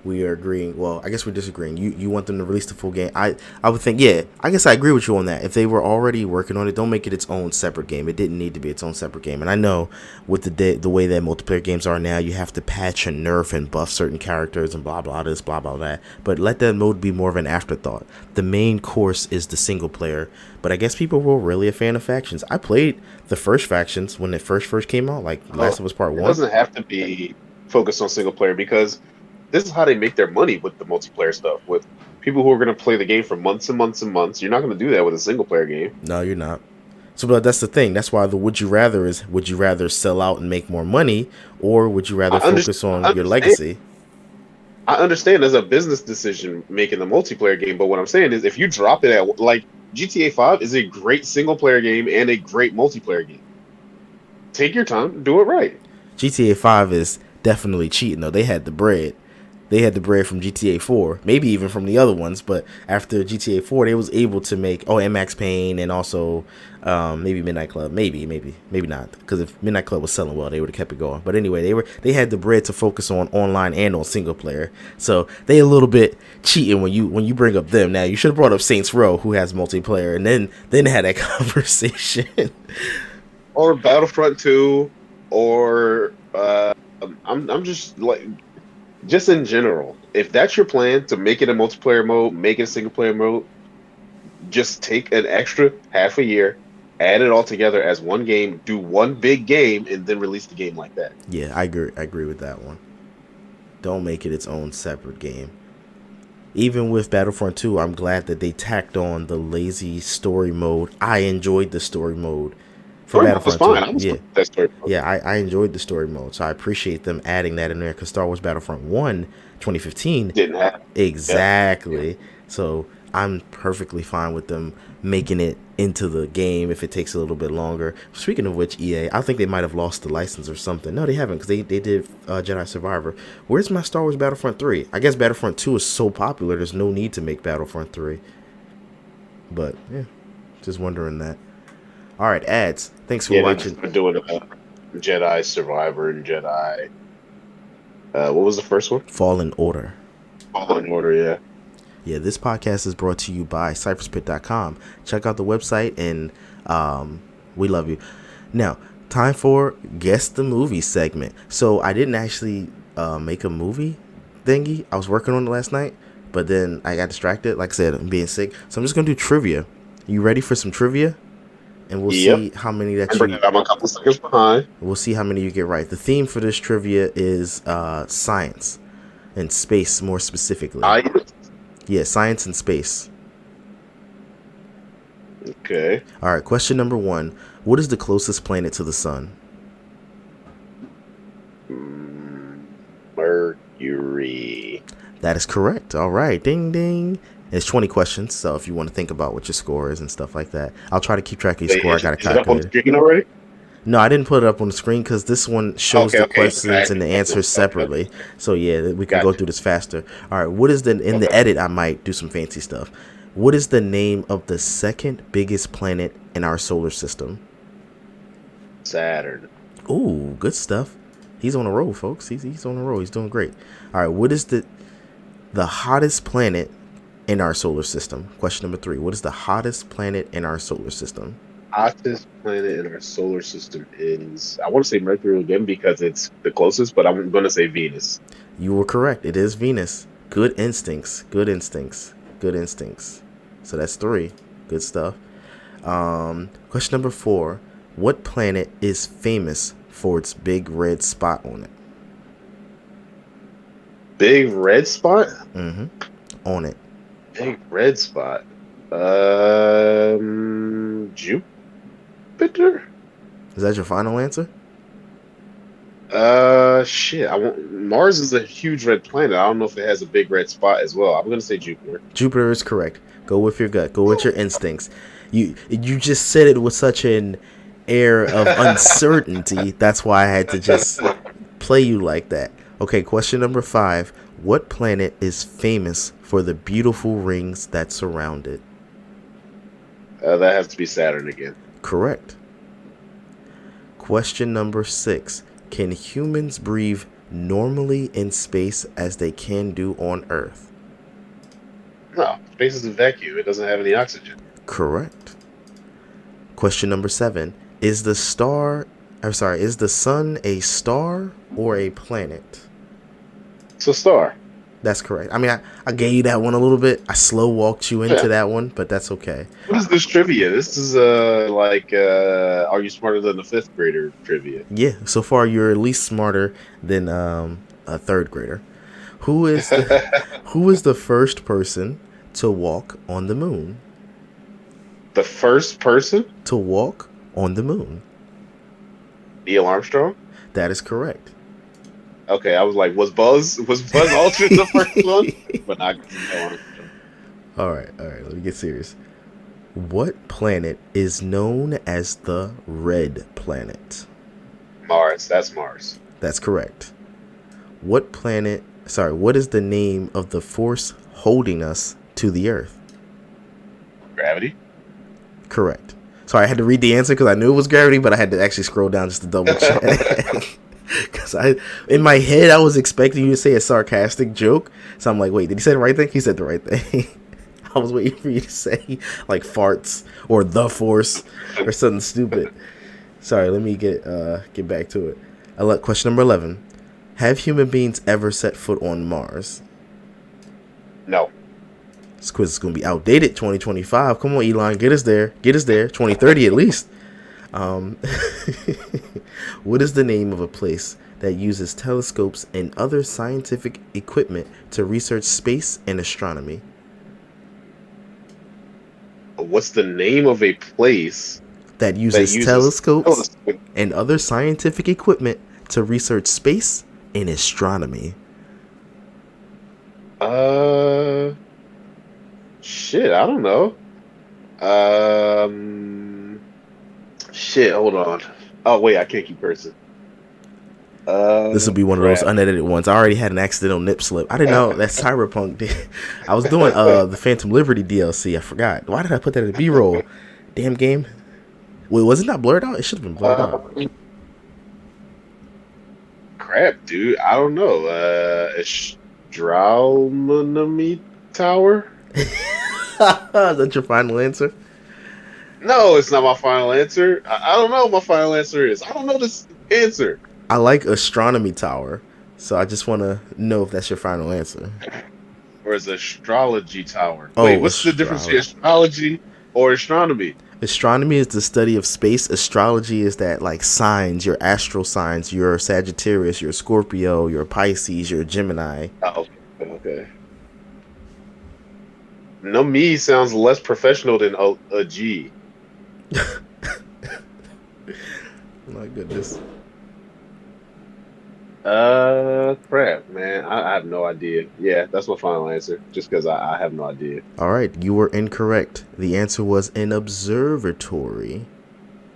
we are agreeing. Well, I guess we're disagreeing. You want them to release the full game. I would think, yeah. I guess I agree with you on that. If they were already working on it, don't make it its own separate game. It didn't need to be its own separate game. And I know with the way that multiplayer games are now, you have to patch and nerf and buff certain characters and blah blah this, blah blah that. But let that mode be more of an afterthought. The main course is the single player. But I guess people were really a fan of Factions. I played the first Factions when it first came out, like Last of Us Part 1. It doesn't have to be focused on single player, because this is how they make their money with the multiplayer stuff. With people who are going to play the game for months and months and months, you're not going to do that with a single player game. No, you're not. So, but that's the thing. That's why the would you rather is, would you rather sell out and make more money, or would you rather focus on your legacy? I understand as a business decision making the multiplayer game, but what I'm saying is, if you drop it at, like, GTA 5 is a great single player game and a great multiplayer game. Take your time, do it right. GTA 5 is definitely cheating though. They had the bread. They had the bread from GTA 4, maybe even from the other ones. But after GTA 4, they was able to make and Max Payne, and also maybe Midnight Club, maybe not, because if Midnight Club was selling well, they would have kept it going. But anyway, they had the bread to focus on online and on single player. So they a little bit cheating when you bring up them. Now you should have brought up Saints Row, who has multiplayer, and then had that conversation. Or Battlefront 2, or I'm just like, just in general, if that's your plan to make it a multiplayer mode, make it a single player mode, just take an extra half a year, add it all together as one game, do one big game, and then release the game like that. Yeah, I agree. I agree with that one. Don't make it its own separate game. Even with Battlefront 2, I'm glad that they tacked on the lazy story mode. I enjoyed the story mode for Story mode was Battlefront fine. 2. I was Yeah. fine with that story mode. Yeah, I enjoyed the story mode. So I appreciate them adding that in there because Star Wars Battlefront 1, 2015, Didn't have. Yeah. exactly. So I'm perfectly fine with them making it into the game if it takes a little bit longer. Speaking of which, EA, I think they might have lost the license or something. No, they haven't because they did Jedi Survivor. Where's my Star Wars Battlefront 3? I guess Battlefront 2 is so popular, there's no need to make Battlefront 3. But, yeah, just wondering that. All right, ads. Thanks for Yeah, they watching. just been doing Jedi Survivor and Jedi. What was the first one? Fallen Order. Fallen Order, yeah. Yeah, this podcast is brought to you by cypherspit.com. Check out the website, and we love you. Now, time for Guess the Movie segment. So I didn't actually make a movie thingy. I was working on it last night, but then I got distracted. Like I said, I'm being sick. So I'm just going to do trivia. You ready for some trivia? And we'll see how many that you... I'm a couple seconds behind. We'll see how many you get right. The theme for this trivia is science and space, more specifically. Yeah, science and space. Okay. All right, question number 1. What is the closest planet to the sun? Mercury. That is correct. All right, ding, ding. It's 20 questions, so if you want to think about what your score is and stuff like that. I'll try to keep track of your score. I got a calculator. Is it up on the screen already? No, I didn't put it up on the screen because this one shows the questions and the answers separately. So yeah, we can go through this faster. All right, what is the in the edit? I might do some fancy stuff. What is the name of the second biggest planet in our solar system? Saturn. Ooh, good stuff. He's on a roll, folks. He's on a roll. He's doing great. All right, what is the hottest planet in our solar system? Question number 3. What is the hottest planet in our solar system? Hottest planet in our solar system is, I want to say Mercury again because it's the closest, but I'm going to say Venus. You were correct. It is Venus. Good instincts. Good instincts. Good instincts. So that's 3. Good stuff. Question number 4. What planet is famous for its big red spot on it? Big red spot? Mm-hmm. On it. Big red spot. Jupiter? Is that your final answer? Shit. Mars is a huge red planet. I don't know if it has a big red spot as well. I'm gonna say Jupiter. Jupiter is correct. Go with your gut. Go with your instincts. You just said it with such an air of uncertainty. That's why I had to just play you like that. Okay, question number 5. What planet is famous for the beautiful rings that surround it? That has to be Saturn again. Correct. Question number 6. Can humans breathe normally in space as they can do on Earth? No, space is a vacuum. It doesn't have any oxygen. Correct. Question number 7. Is the sun a star or a planet? It's a star. That's correct. I mean, I gave you that one a little bit. I slow walked you into that one, but that's okay. What is this trivia? This is are you smarter than a 5th grader trivia? Yeah, so far you're at least smarter than a 3rd grader. Who is the first person to walk on the moon? The first person to walk on the moon? Neil Armstrong? That is correct. Okay, I was like, was Buzz Aldrin the first one? But not Neil Armstrong. All right, let me get serious. What planet is known as the red planet? Mars. That's Mars. That's correct. What is the name of the force holding us to the Earth? Gravity? Correct. Sorry, I had to read the answer because I knew it was gravity, but I had to actually scroll down just to double check. Because in my head, I was expecting you to say a sarcastic joke. So I'm like, wait, did he say the right thing? He said the right thing. I was waiting for you to say like farts or the force or something stupid. Sorry, let me get back to it. Question number 11. Have human beings ever set foot on Mars? No. This quiz is going to be outdated 2025. Come on, Elon, get us there. Get us there. 2030 at least. What is the name of a place that uses telescopes and other scientific equipment to research space and astronomy? What's the name of a place That that uses uses telescopes telescope? and other scientific equipment to research space and astronomy? Shit, I don't know. Shit, hold on. Oh wait, I can't keep cursing. This will be one of those Crap. unedited ones. I already had an accidental nip slip. I didn't know that Cyberpunk did. I was doing the Phantom Liberty DLC. I forgot. Why did I put that in the B-roll? Damn game. Wait, was it not blurred out? It should have been blurred out. Crap, dude. I don't know. Astronomy Tower? Is that your final answer? No, it's not my final answer. I don't know what my final answer is. I don't know this answer. I like Astronomy Tower, so I just want to know if that's your final answer. Or is astrology tower? Oh, Wait, what's the difference between astrology or astronomy? Astronomy is the study of space. Astrology is that like signs, your astral signs, your Sagittarius, your Scorpio, your Pisces, your Gemini. Oh, okay. No, me sounds less professional than a G. My goodness. Crap, man. I have no idea. Yeah, that's my final answer. Just because I have no idea. All right, you were incorrect. The answer was an observatory.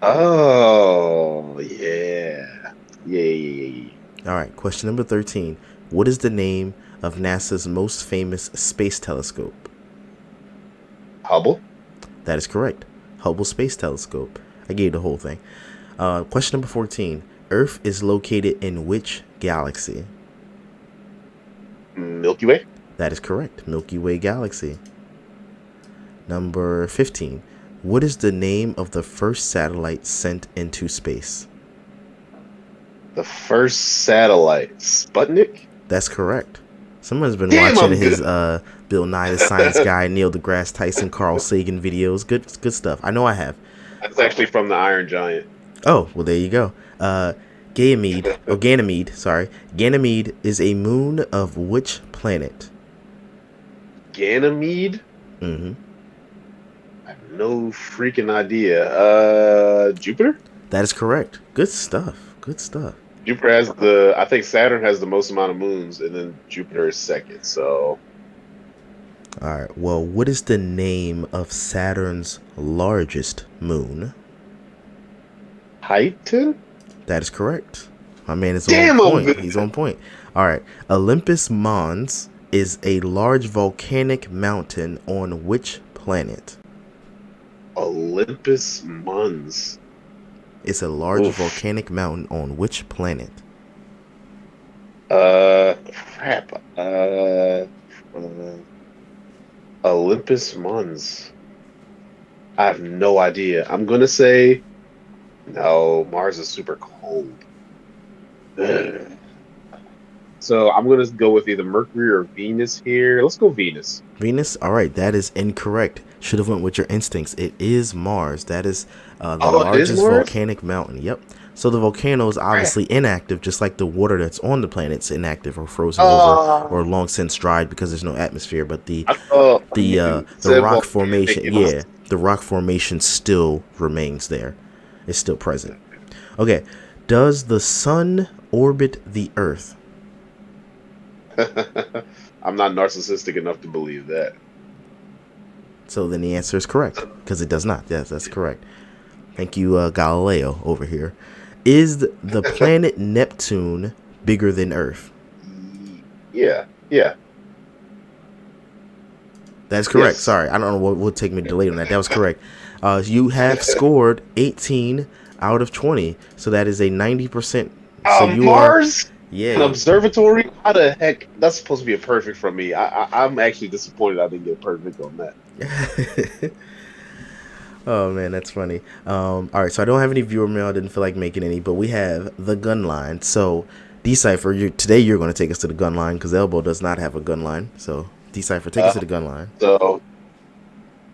Oh, yeah. Yeah. All right, question number 13. What is the name of NASA's most famous space telescope? Hubble? That is correct. Hubble Space Telescope. I gave the whole thing. Question number 14. Earth is located in which galaxy? Milky Way? That is correct. Milky Way Galaxy. Number 15. What is the name of the first satellite sent into space? The first satellite. Sputnik? That's correct. Someone's been Damn, watching I'm his good. Bill Nye the Science Guy, Neil deGrasse Tyson, Carl Sagan videos. Good stuff. I know I have. That's actually from the Iron Giant. Oh, well, there you go. Ganymede is a moon of which planet? Ganymede? Mm-hmm. I have no freaking idea. Jupiter? That is correct. Good stuff. Good stuff. Jupiter has I think Saturn has the most amount of moons, and then Jupiter is second, so. All right. Well, what is the name of Saturn's largest moon? Titan? That is correct. My man is Damn, on I'm point. good. He's on point. All right. Olympus Mons is a large volcanic mountain on which planet? Olympus Mons. It's a large Oof. volcanic mountain on which planet? Crap. Olympus Mons. I have no idea. I'm gonna say no. Mars is super cold. Ugh. So I'm gonna go with either Mercury or Venus here. Let's go Venus. Venus? All right, that is incorrect. Should have went with your instincts. It is Mars. That is the Oh, it is largest Mars? volcanic mountain. Yep. So the volcano is obviously inactive, just like the water that's on the planet's inactive or frozen over or long since dried because there's no atmosphere. But the You the said rock volcanic, formation, and I was- yeah, the rock formation still remains there. It's still present. Okay. Does the sun orbit the Earth? I'm not narcissistic enough to believe that. So then the answer is correct because it does not. Yes, that's correct. Thank you, Galileo over here. Is the planet Neptune bigger than Earth? Yeah. That's correct. Yes. Sorry, I don't know what would take me delayed on that. That was correct. You have scored 18 out of 20, so that is a 90%. So you Mars? are, yeah. An observatory? How the heck? That's supposed to be a perfect from me. I'm actually disappointed I didn't get perfect on that. Oh man, that's funny. All right, so I don't have any viewer mail. I didn't feel like making any, but we have the gun line. So Cypher, today you're going to take us to the gun line because Elbow does not have a gun line. So Cypher, take us to Uh, the gun line. so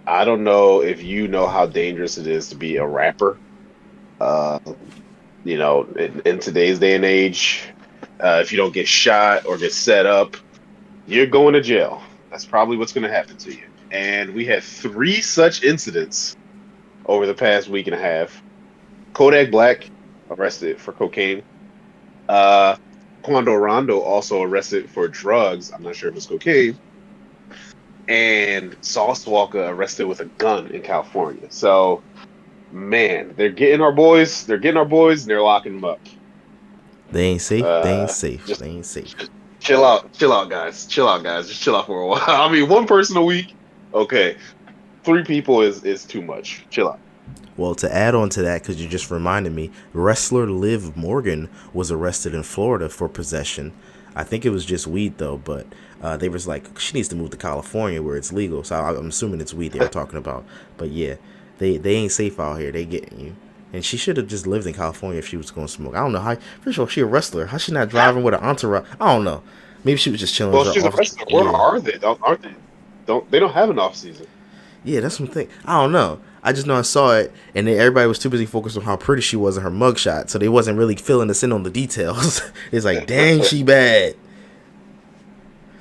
I don't know if you know how dangerous it is to be a rapper. Uh, in today's day and age, if you don't get shot or get set up, you're going to jail. That's probably what's going to happen to you. And we had 3 such incidents over the past week and a half. Kodak Black arrested for cocaine. Quando Rondo also arrested for drugs. I'm not sure if it's cocaine. And Sauce Walker arrested with a gun in California. So, man, they're getting our boys. They're getting our boys, and they're locking them up. They ain't safe. They ain't Uh, safe. just, They ain't safe. just chill out, guys. Chill out, guys. Just chill out for a while. I mean, 1 person a week, okay. 3 people is too much. Chill out. Well, to add on to that, because you just reminded me, wrestler Liv Morgan was arrested in Florida for possession. I think it was just weed though, but they was like she needs to move to California where it's legal. So I'm assuming it's weed they were talking about. But yeah, they ain't safe out here. They getting you. And she should have just lived in California if she was going to smoke. I don't know how. First of all, she a wrestler. How she not driving with an entourage? I don't know. Maybe she was just chilling Well, with her she's a office. wrestler. Where Yeah. are they? Aren't they? They don't have an off season. Yeah, that's something. I don't know. I just know I saw it, and then everybody was too busy focused on how pretty she was in her mugshot, so they wasn't really filling us in on the details. It's like, dang, she bad.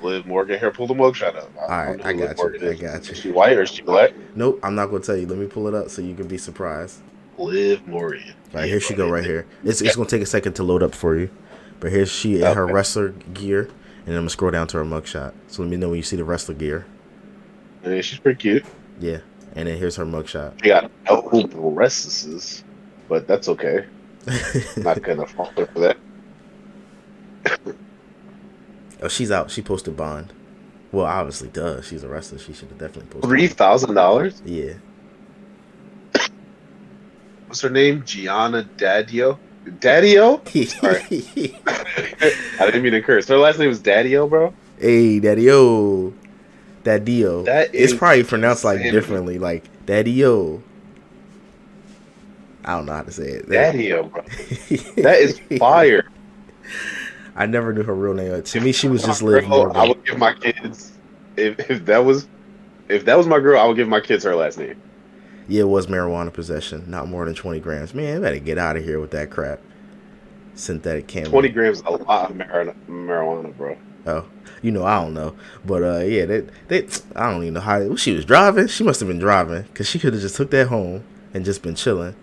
Liv Morgan here, pull the mugshot up. All I right, don't know I who Liv got you. Morgan I is. got you. Is she white or is she black? Nope, I'm not gonna tell you. Let me pull it up so you can be surprised. Liv Morgan. All right, Yeah, here she bro. go right here. It's gonna take a second to load up for you, but here's she in her Okay. wrestler gear, and then I'm gonna scroll down to her mugshot. So let me know when you see the wrestler gear. Yeah, she's pretty cute. Yeah, and then here's her mugshot. She got no breasts, but that's okay. Not gonna fault her for that. Oh, she's out. She posted bond. Well, obviously, duh. She's a wrestler. She should have definitely posted. $3,000. Yeah. What's her name? Gianna Daddio. Daddio? Sorry, I didn't mean to curse. Her last name is Daddio, bro. Hey, Daddy-O. Daddy-O. That It's is probably pronounced like insanity. differently, like Daddy-O. I don't know how to say it. Daddio, bro. That is fire. I never knew her real name. To me, she was My just Liv girl, Morgan. I would give my kids if that was my girl, I would give my kids her last name. Yeah, it was marijuana possession, not more than 20 grams. Man, I better get out of here with that crap. Synthetic cannabis. 20 grams is a lot of marijuana, bro. Oh, I don't know, but yeah, I don't even know how she was driving. She must have been driving because she could have just took that home and just been chilling.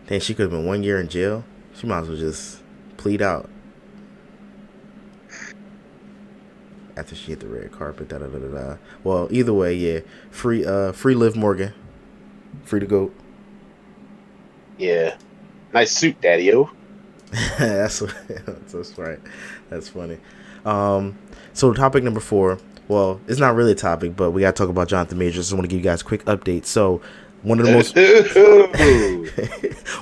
Then she could have been 1 year in jail. She might as well just plead out after she hit the red carpet. Da da da da da. Well, either way, yeah, free Liv Morgan, free to go. Yeah. Nice suit, Daddy-O. that's right. That's funny. So topic number 4. Well, it's not really a topic, but we got to talk about Jonathan Majors. Just want to give you guys a quick update. So one of the most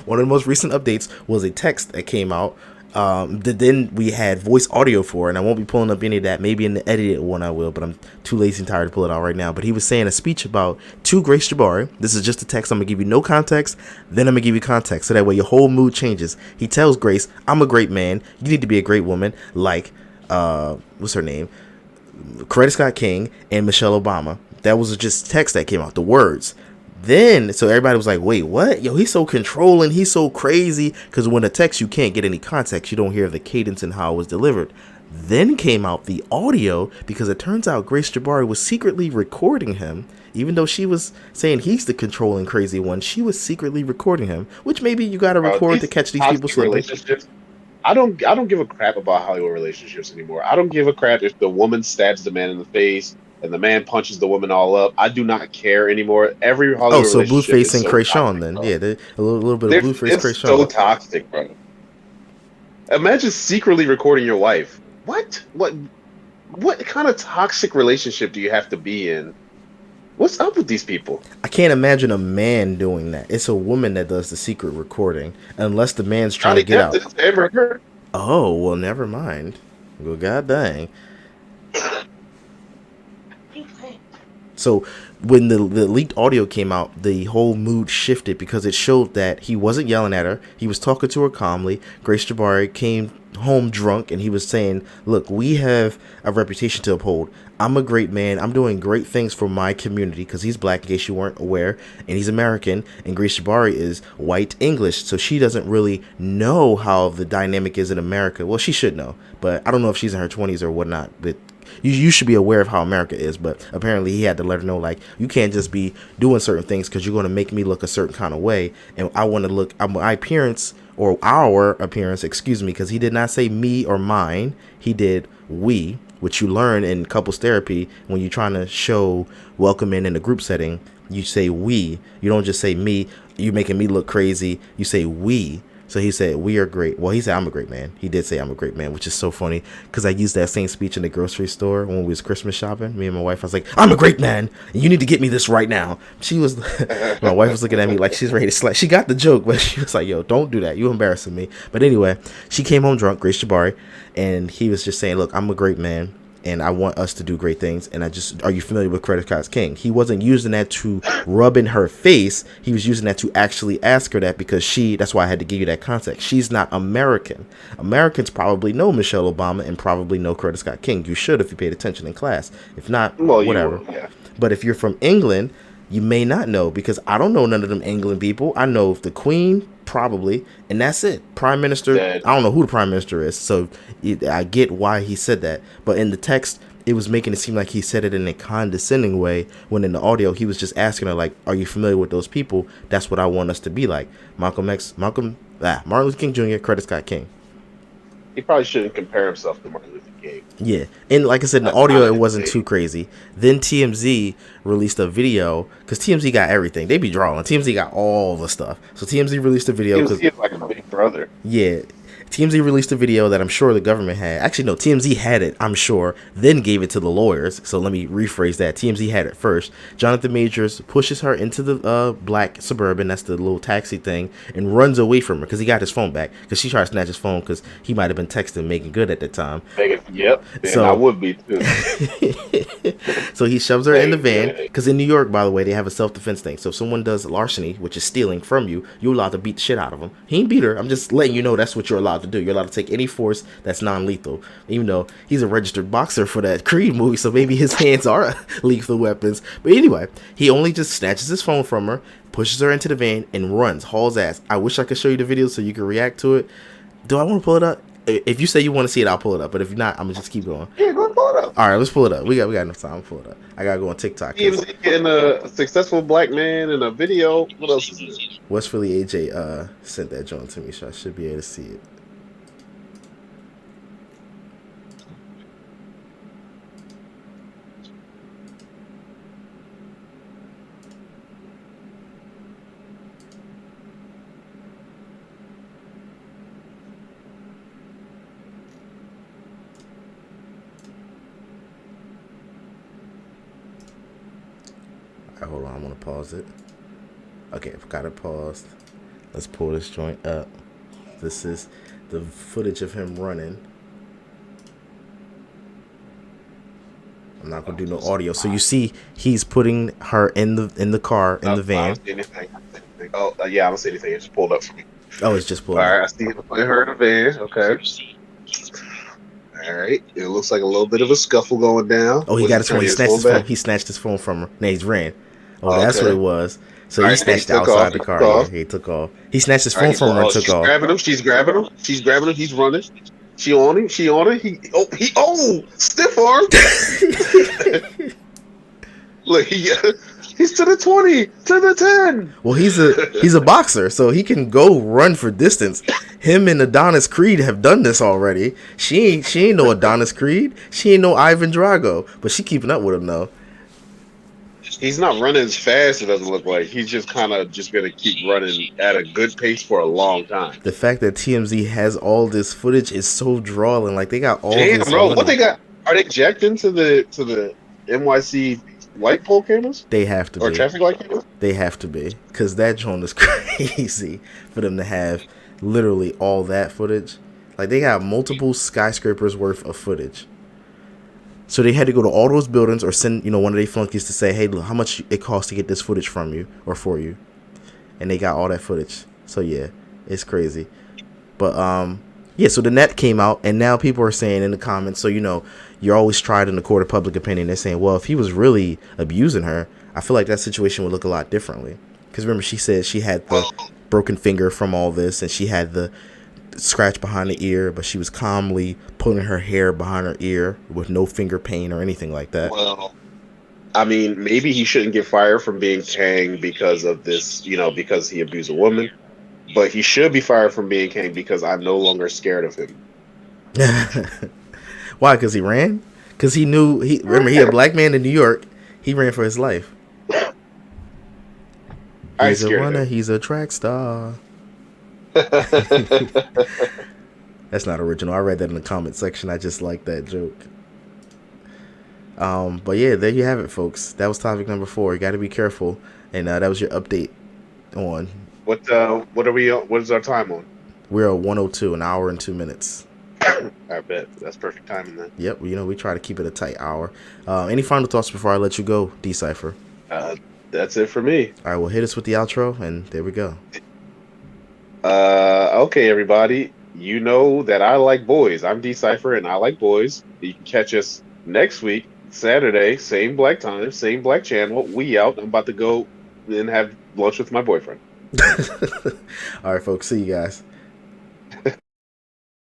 one of the most recent updates was a text that came out. That then we had voice audio for, and I won't be pulling up any of that. Maybe in the edited one I will, but I'm too lazy and tired to pull it out right now. But he was saying a speech about to Grace Jabari. This is just a text. I'm gonna give you no context, then I'm gonna give you context, so that way your whole mood changes. He tells Grace, "I'm a great man. You need to be a great woman, like what's her name, Coretta Scott King and Michelle Obama." That was just text that came out. The words. Then, so everybody was like, wait, what? Yo, he's so controlling. He's so crazy. Because when a text, you can't get any context. You don't hear the cadence and how it was delivered. Then came out the audio because it turns out Grace Jabari was secretly recording him. Even though she was saying he's the controlling crazy one, she was secretly recording him. Which maybe you got to record to catch these people slipping. Relationships. I don't give a crap about Hollywood relationships anymore. I don't give a crap if the woman stabs the man in the face and the man punches the woman all up. I do not care anymore. Every Hollywood so relationship Blueface is and so Krayshawn toxic, then. bro. Yeah, a little bit of Blueface It's Krayshawn. so toxic, bro. Imagine secretly recording your wife. What kind of toxic relationship do you have to be in? What's up with these people? I can't imagine a man doing that. It's a woman that does the secret recording, unless the man's trying to get out. Did it ever hurt? Oh, well, never mind. Well, god dang. So when the leaked audio came out, the whole mood shifted because it showed that he wasn't yelling at her. He was talking to her calmly. Grace Jabari came home drunk, and he was saying, look, we have a reputation to uphold. I'm a great man. I'm doing great things for my community, because he's black, in case you weren't aware, and he's American, and Grace Jabari is white English, so she doesn't really know how the dynamic is in America. Well, she should know, but I don't know if she's in her 20s or whatnot, but you should be aware of how America is. But apparently he had to let her know, like, you can't just be doing certain things because you're going to make me look a certain kind of way, and I want to look, my appearance, or our appearance, excuse me, because he did not say me or mine, he did we, which you learn in couples therapy. When you're trying to show welcoming in a group setting, you say we. You don't just say me, you making me look crazy, you say we. So he said, we are great. Well, he said, I'm a great man. He did say I'm a great man, which is so funny, because I used that same speech in the grocery store when we was Christmas shopping. Me and my wife, I was like, I'm a great man, and you need to get me this right now. She was, my wife was looking at me like she's ready to slap. She got the joke, but she was like, yo, don't do that. You embarrassing me. But anyway, she came home drunk, Grace Jabari, and he was just saying, look, I'm a great man, and I want us to do great things. And are you familiar with Credit Cards King? He wasn't using that to rub in her face. He was using that to actually ask her that, because that's why I had to give you that context. She's not American. Americans probably know Michelle Obama and probably know Curtis Scott King. You should, if you paid attention in class. If not, Well, whatever. Yeah. But if you're from England, you may not know, because I don't know none of them England people. I know the Queen, probably, and that's it. Prime Minister, Dead. I don't know who the Prime Minister is, so I get why he said that. But in the text, it was making it seem like he said it in a condescending way, when in the audio, he was just asking her, like, are you familiar with those people? That's what I want us to be like. Martin Luther King Jr., Credit Scott King. He probably shouldn't compare himself to Martin Luther King. Yeah, and like I said, in the That's audio, kinda it wasn't insane. too crazy. Then TMZ released a video, because TMZ got everything. They be drawing. TMZ got all the stuff. So TMZ released a video. He was like a big brother. Yeah, TMZ released a video that I'm sure the government had. Actually, no, TMZ had it, I'm sure, then gave it to the lawyers. So let me rephrase that. TMZ had it first. Jonathan Majors pushes her into the black Suburban, that's the little taxi thing, and runs away from her because he got his phone back, because she tried to snatch his phone because he might have been texting Megan Good at that time. Yep, and So- I would be too. So he shoves her in the van, because in New York, by the way, they have a self-defense thing. So if someone does larceny, which is stealing from you, you're allowed to beat the shit out of them. He ain't beat her. I'm just letting you know that's what you're allowed to do. You're allowed to take any force that's non-lethal, even though he's a registered boxer for that Creed movie, so maybe his hands are lethal weapons. But anyway, he only just snatches his phone from her, pushes her into the van, and runs, hauls ass. I wish I could show you the video so you can react to it. Do I want to pull it up? If you say you want to see it, I'll pull it up. But if not, I'm gonna just keep going. Yeah, go pull it up. All right, let's pull it up. We got enough time to pull it up. I gotta go on TikTok. He was getting a successful black man in a video. What else is this? West Philly AJ sent that joint to me, so I should be able to see it. Alright, hold on, I'm gonna pause it. Okay, I've got it paused. Let's pull this joint up. This is the footage of him running. I'm not gonna do no audio. So you see, he's putting her in the car, in the I van. don't see anything. Oh, yeah, I don't see anything. It just pulled up for me. Oh, it's just pulled All up. right, I see him putting her in the van. Okay. All right. It looks like a little bit of a scuffle going down. Oh, he Was got his phone. He turning snatched his back? phone. He snatched his phone from her. No, he's ran. Oh, that's Okay. what it was. So All he right, snatched he it took outside off. the He car. took Yeah, off. he took off. He snatched his All phone right, from her and she's took off. grabbing him. She's grabbing him. She's grabbing him. He's running. She on him. She on him. He stiff arm. Look, he's to the 20, to the 10. Well, he's a boxer, so he can go run for distance. Him and Adonis Creed have done this already. She ain't no Adonis Creed. She ain't no Ivan Drago, but she keeping up with him though. He's not running as fast, it doesn't look like. He's just kind of just going to keep running at a good pace for a long time. The fact that TMZ has all this footage is so drawing. Like they got all Damn, this bro. money. What they got? Are they jacked into the NYC light pole cameras? They have to Or be. traffic light cameras? They have to be, because that joint is crazy for them to have literally all that footage. Like they got multiple skyscrapers worth of footage. So they had to go to all those buildings or send, one of their flunkies to say, hey, look, how much it costs to get this footage from you or for you. And they got all that footage. So yeah, it's crazy. But Yeah, so the net came out, and now people are saying in the comments, so you're always tried in the court of public opinion. They're saying, well, if he was really abusing her, I feel like that situation would look a lot differently. Because remember, she said she had the broken finger from all this, and she had the scratch behind the ear, but she was calmly pulling her hair behind her ear with no finger pain or anything like that. Well, I mean, maybe he shouldn't get fired from being Kang because of this, because he abused a woman. But he should be fired from being Kang because I'm no longer scared of him. Why? Because he ran? Because he knew remember, he a black man in New York. He ran for his life. I ain't He's a scared of runner. him. He's a track star. That's not original. I read that in the comment section. I just like that joke. But yeah, there you have it, folks. That was topic number 4. You got to be careful, and that was your update on. What are we? What is our time on? We're at 102, an hour and 2 minutes. I bet that's perfect timing then. Yep, we try to keep it a tight hour. Any final thoughts before I let you go, Decipher? That's it for me. All right, well, hit us with the outro, and there we go. Okay, everybody. You know that I like boys. I'm Decipher, and I like boys. You can catch us next week, Saturday, same black time, same black channel. We out. I'm about to go and have lunch with my boyfriend. All right, folks. See you guys.